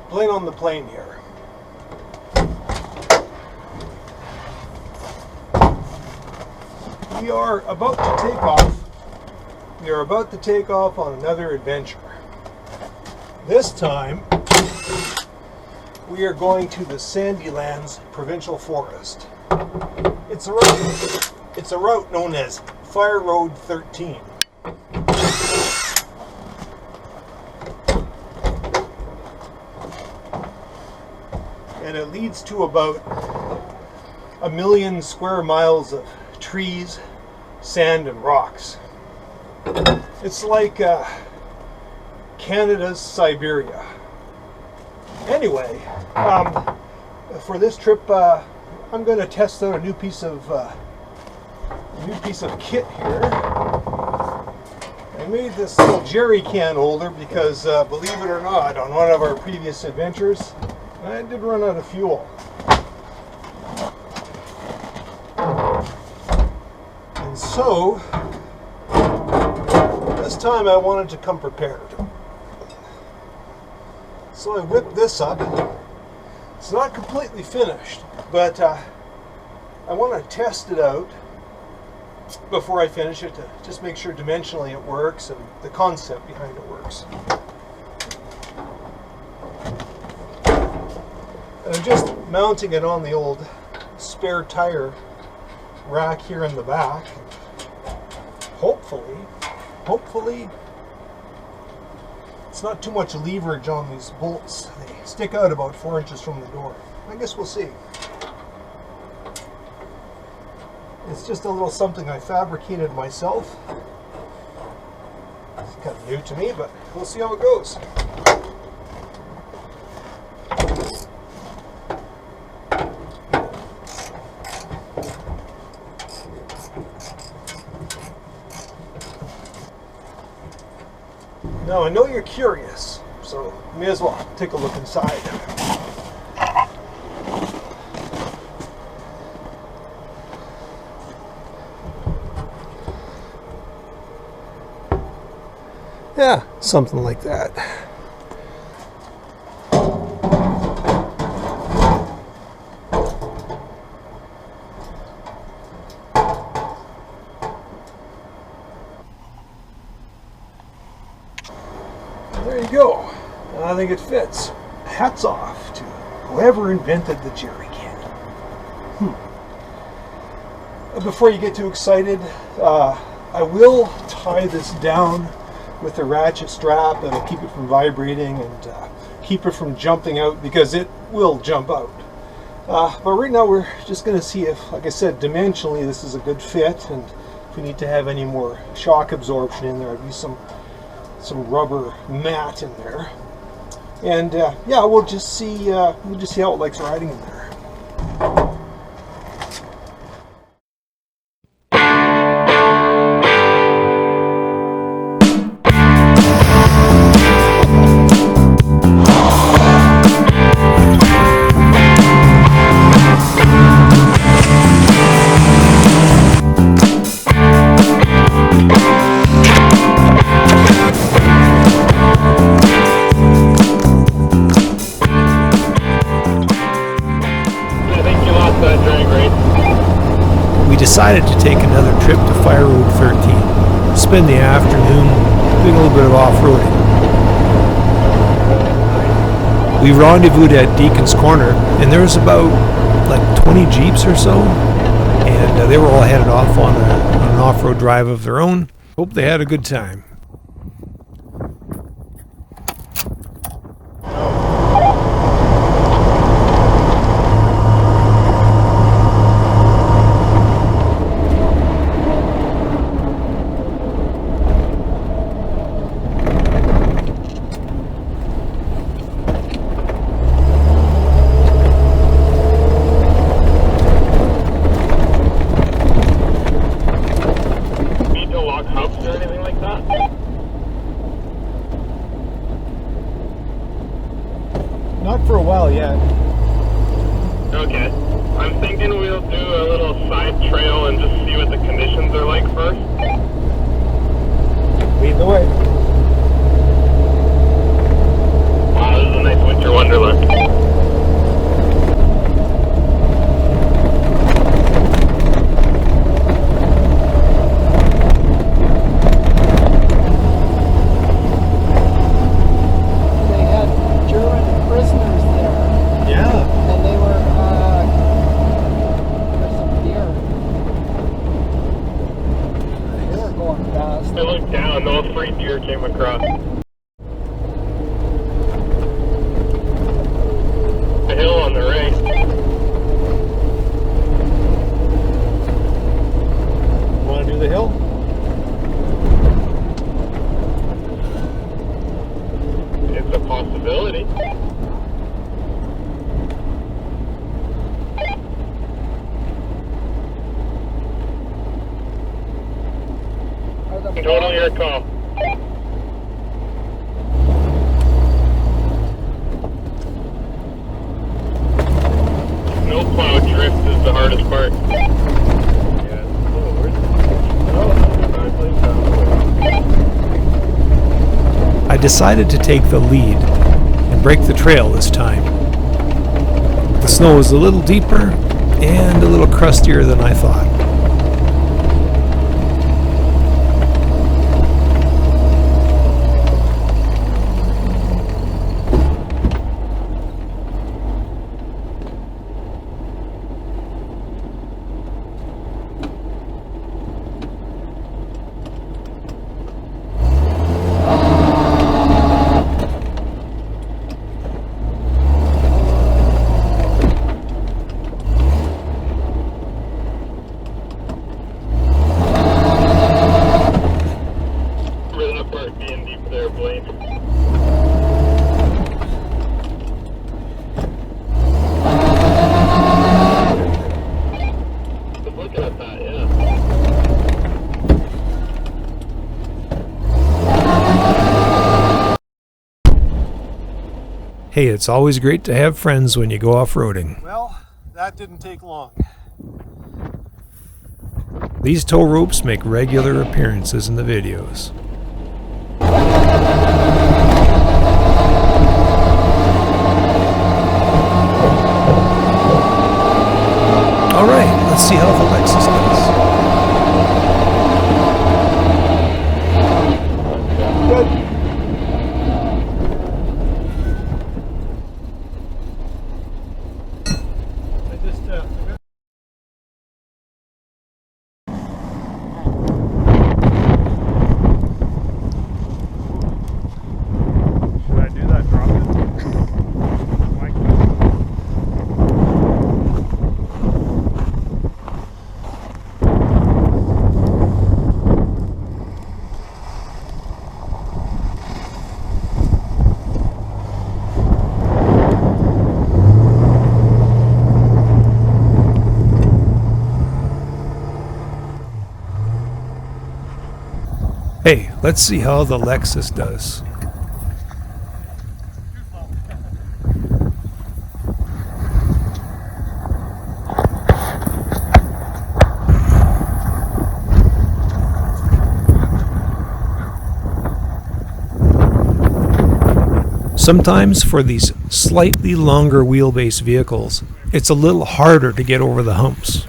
plane on the plane here. We are about to take off. We are about to take off on another adventure. This time, we are going to the Sandylands Provincial Forest. It's a route known as Fire Road 13. And it leads to about 1 million square miles of trees, sand, and rocks. It's like Canada's Siberia. Anyway, for this trip, I'm going to test out a new piece of kit here. I made this little jerry can holder because, believe it or not, on one of our previous adventures, I did run out of fuel. And so, this time I wanted to come prepared. So I whipped this up. It's not completely finished, but I want to test it out before I finish it to just make sure dimensionally it works and the concept behind it works. And I'm just mounting it on the old spare tire rack here in the back. Hopefully, it's not too much leverage on these bolts. They stick out about 4 inches from the door. I guess we'll see. It's just a little something I fabricated myself. It's kind of new to me, but we'll see how it goes. Now I know you're curious, so you may as well take a look inside. Yeah, something like that. There you go. I think it fits. Hats off to whoever invented the jerry can. Before you get too excited, I will tie this down with a ratchet strap that'll keep it from vibrating and keep it from jumping out, because it will jump out. But right now we're just going to see if, like I said, dimensionally this is a good fit, and if we need to have any more shock absorption in there, I'd use some rubber mat in there, and yeah, we'll just see how it likes riding in there. Decided to take another trip to Fire Road 13, spend the afternoon doing a little bit of off-roading. We rendezvoused at Deacon's Corner, and there was about like 20 Jeeps or so, and they were all headed off on an off-road drive of their own. Hope they had a good time. Not for a while yet. Okay. I'm thinking we'll do a little side trail and just see what the conditions are like first. Lead the way. Wow, this is a nice winter wonderland. Yeah, no free deer came across. The hill on the right. Want to do the hill? It's a possibility. Totally your call. Snowplow drift is the hardest part. I decided to take the lead and break the trail this time. The snow was a little deeper and a little crustier than I thought. Hey, it's always great to have friends when you go off-roading. Well, that didn't take long. These tow ropes make regular appearances in the videos. Alright, let's see how the Lexus does. Good. Hey, let's see how the Lexus does. Sometimes for these slightly longer wheelbase vehicles, it's a little harder to get over the humps.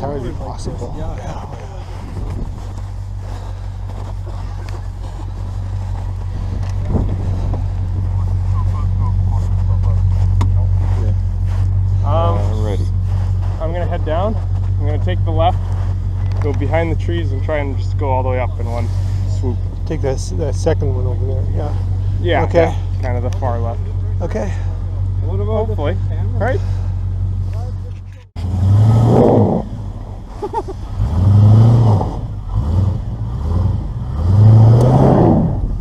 Entirely possible. Yeah. behind the trees and try and just go all the way up in one swoop. Take that second one over there. Yeah. Yeah. Okay. Yeah, kind of the far left. Okay. What about hopefully? Right.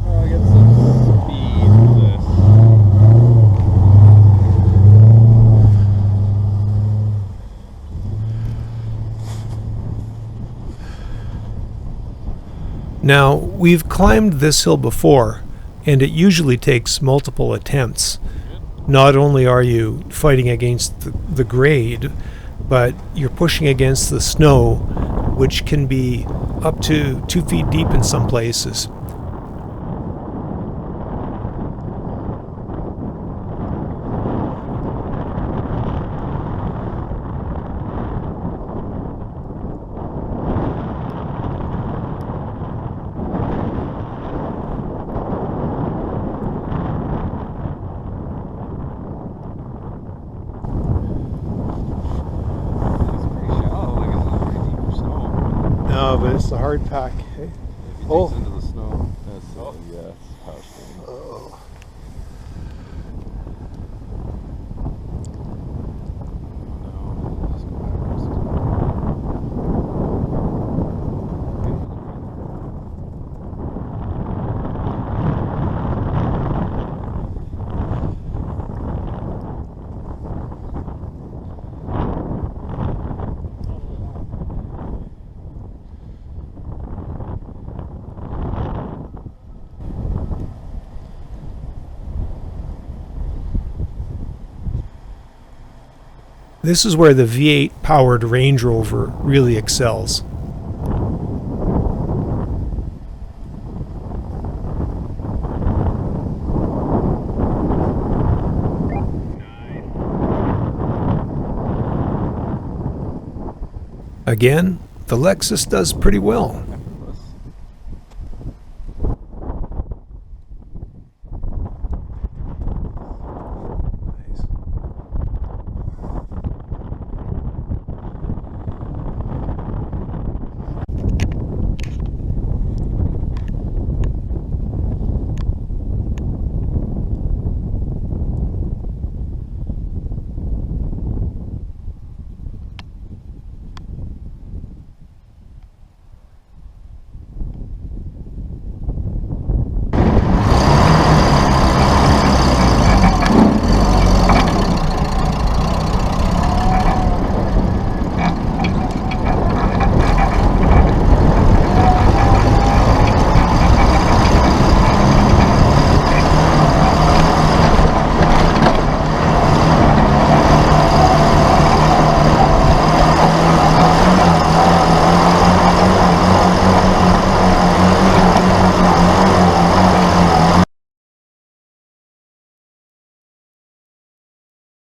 I'll get some speed with this. Now, we've climbed this hill before, and it usually takes multiple attempts. Not only are you fighting against the grade, but you're pushing against the snow, which can be up to 2 feet deep in some places. No, but it's a hard pack. Hey? Oh. Into the snow. That's yeah, it's power steering. Oh. No, just go backwards. This is where the V8 powered Range Rover really excels. Again, the Lexus does pretty well.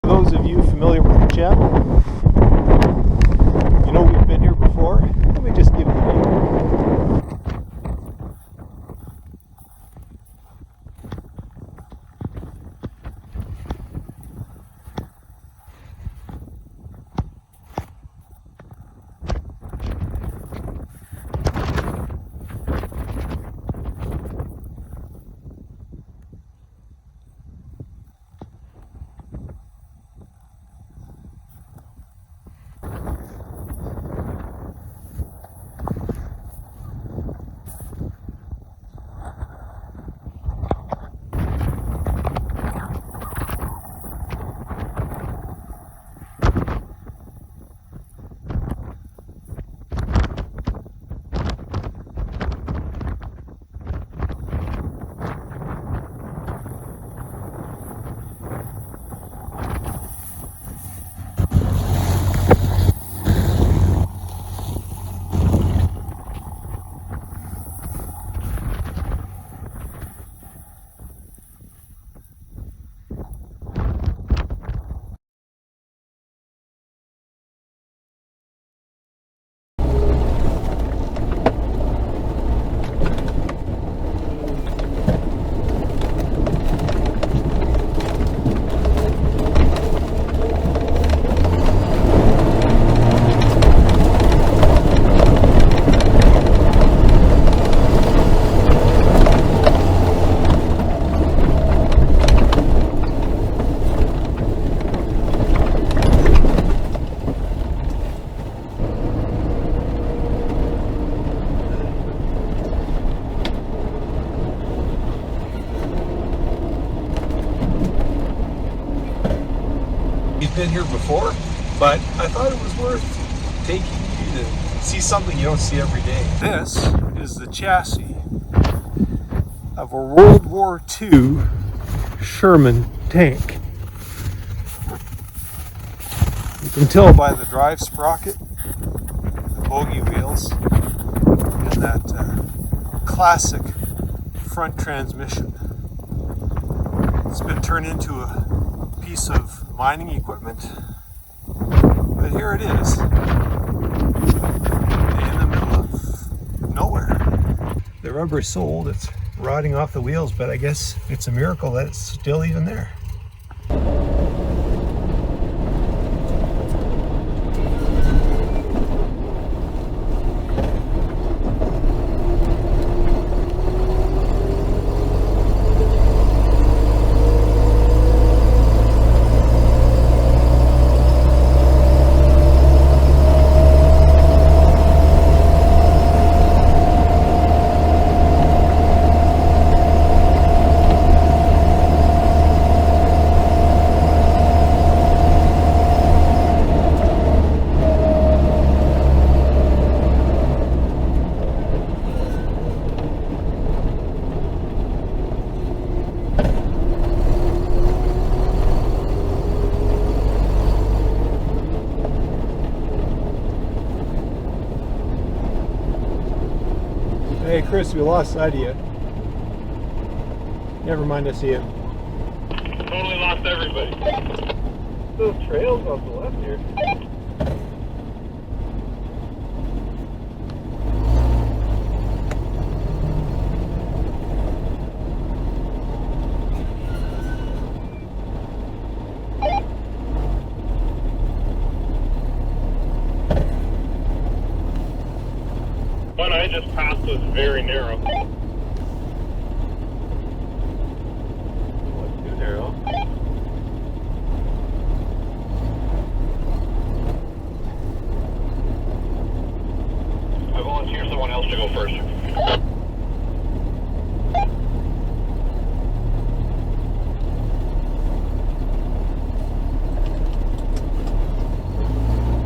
Those of you familiar with the channel, you know we've been here before. Let me just give you the name. been here before, but I thought it was worth taking you to see something you don't see every day. This is the chassis of a World War II Sherman tank. You can tell by the drive sprocket, the bogey wheels, and that classic front transmission. It's been turned into a piece of mining equipment, but here it is, in the middle of nowhere. The rubber is so old it's rotting off the wheels, but I guess it's a miracle that it's still even there. Hey Chris, we lost sight of you. Never mind, I see you. Totally lost everybody. Those trails off the left here. One I just passed was very narrow. What's too narrow? I volunteer someone else to go first.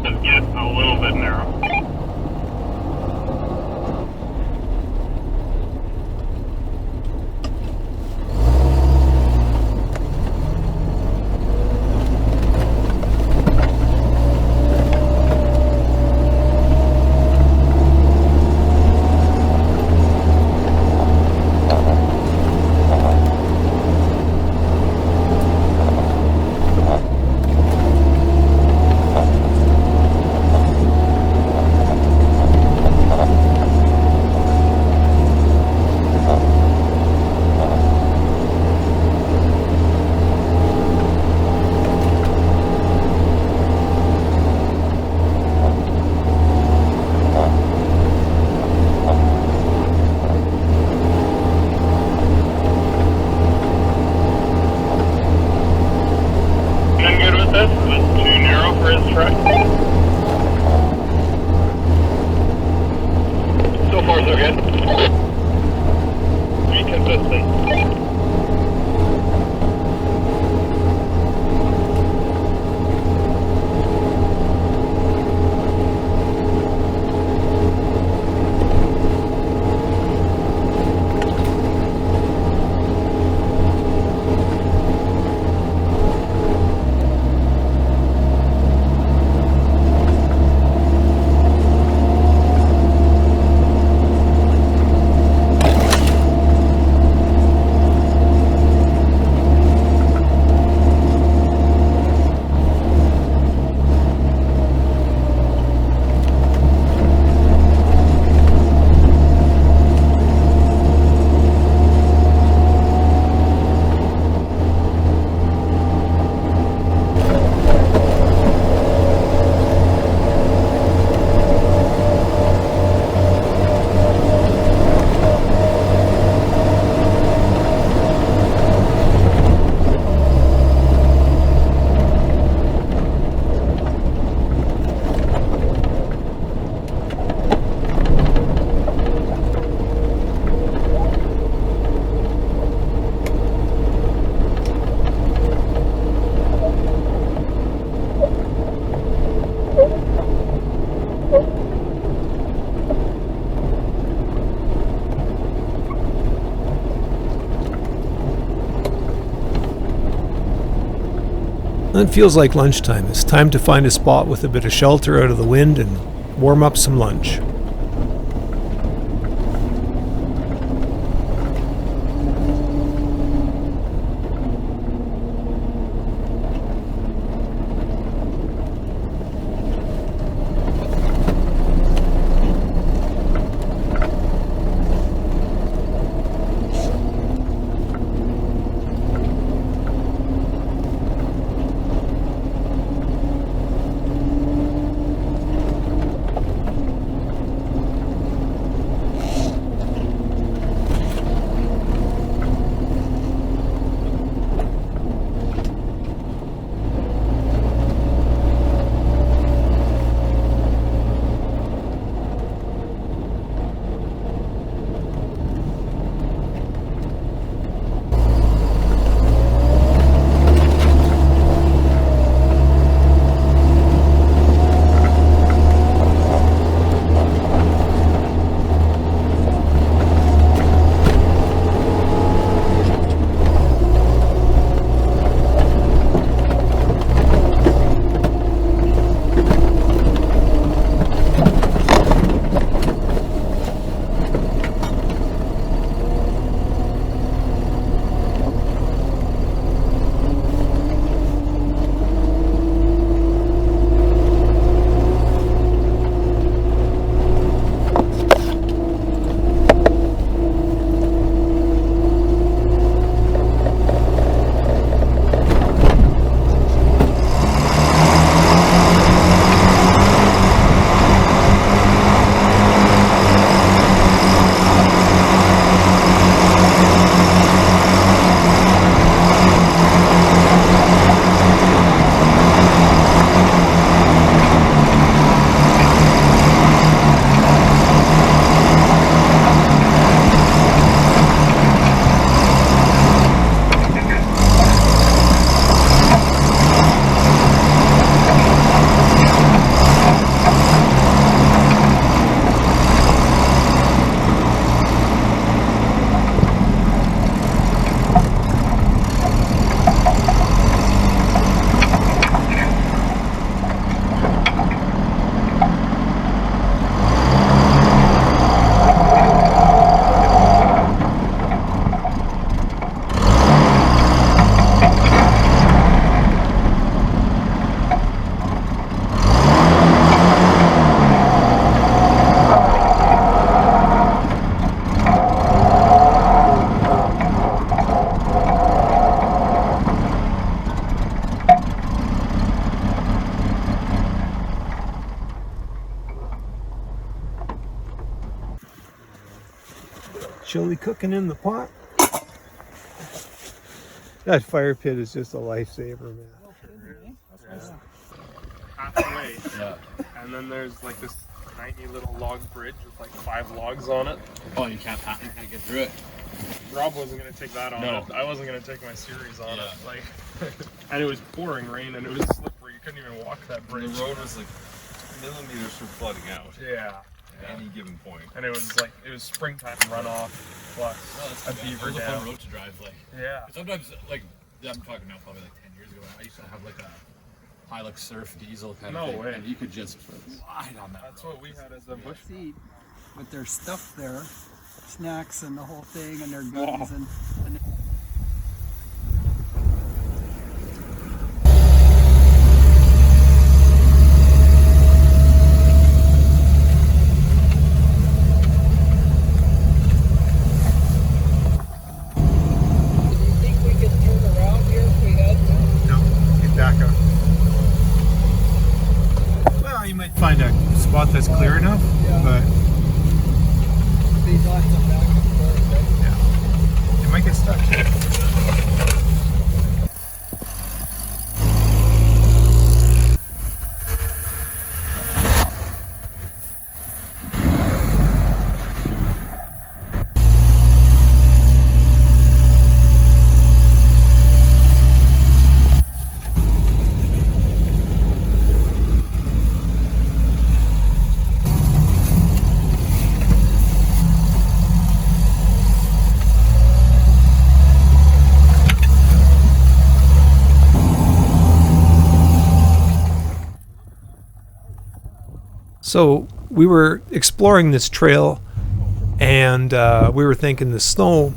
Just get a little bit narrow. So far, so good. Be consistent. It feels like lunchtime. It's time to find a spot with a bit of shelter out of the wind and warm up some lunch. Chili cooking in the pot. That fire pit is just a lifesaver, man. Halfway. Yeah. And then there's like this tiny little log bridge with like 5 logs on it. Oh, you can't get through it. Rob wasn't gonna take that on No. it. I wasn't gonna take my series on it. Like, and it was pouring rain and it was slippery. You couldn't even walk that bridge. The road was like millimeters from flooding out Yeah. at any given point. And it was springtime runoff plus a beaver It was a dam. fun road to drive. Like, Yeah. sometimes, like, I'm talking now probably like 10 years ago. I used to have like a Hilux Surf diesel kind of No thing, way. and you could just slide on that. That's road. what we had as a bush. Seat with their stuff there, snacks and the whole thing, and their guns and Well, you might find a spot that's clear enough, but these lots of back and forth, right? you might get stuck. So we were exploring this trail, and we were thinking the snow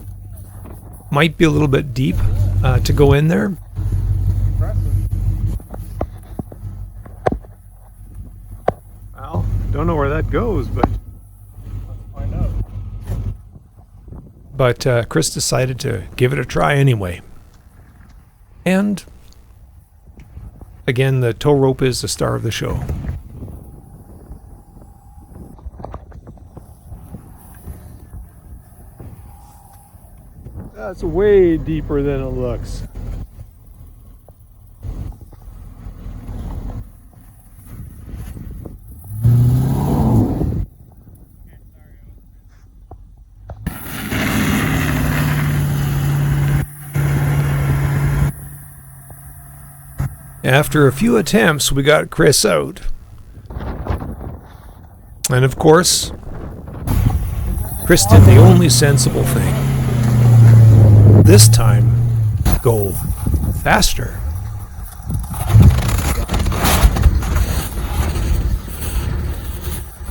might be a little bit deep to go in there. Well, don't know where that goes, but Find out. But Chris decided to give it a try anyway. And again, the tow rope is the star of the show. That's way deeper than it looks. After a few attempts, we got Chris out. And of course, Chris did the only sensible thing. This time, go faster.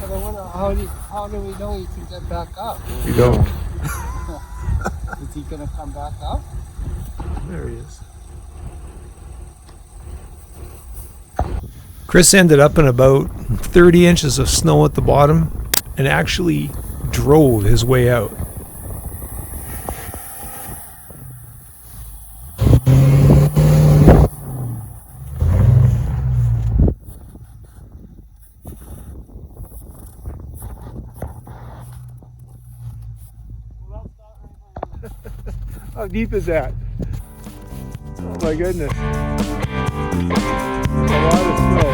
But I wonder how do we know he can get back up? You don't. Is he gonna come back up? There he is. Chris ended up in about 30 inches of snow at the bottom and actually drove his way out. How deep is that? Oh my goodness. A lot of snow.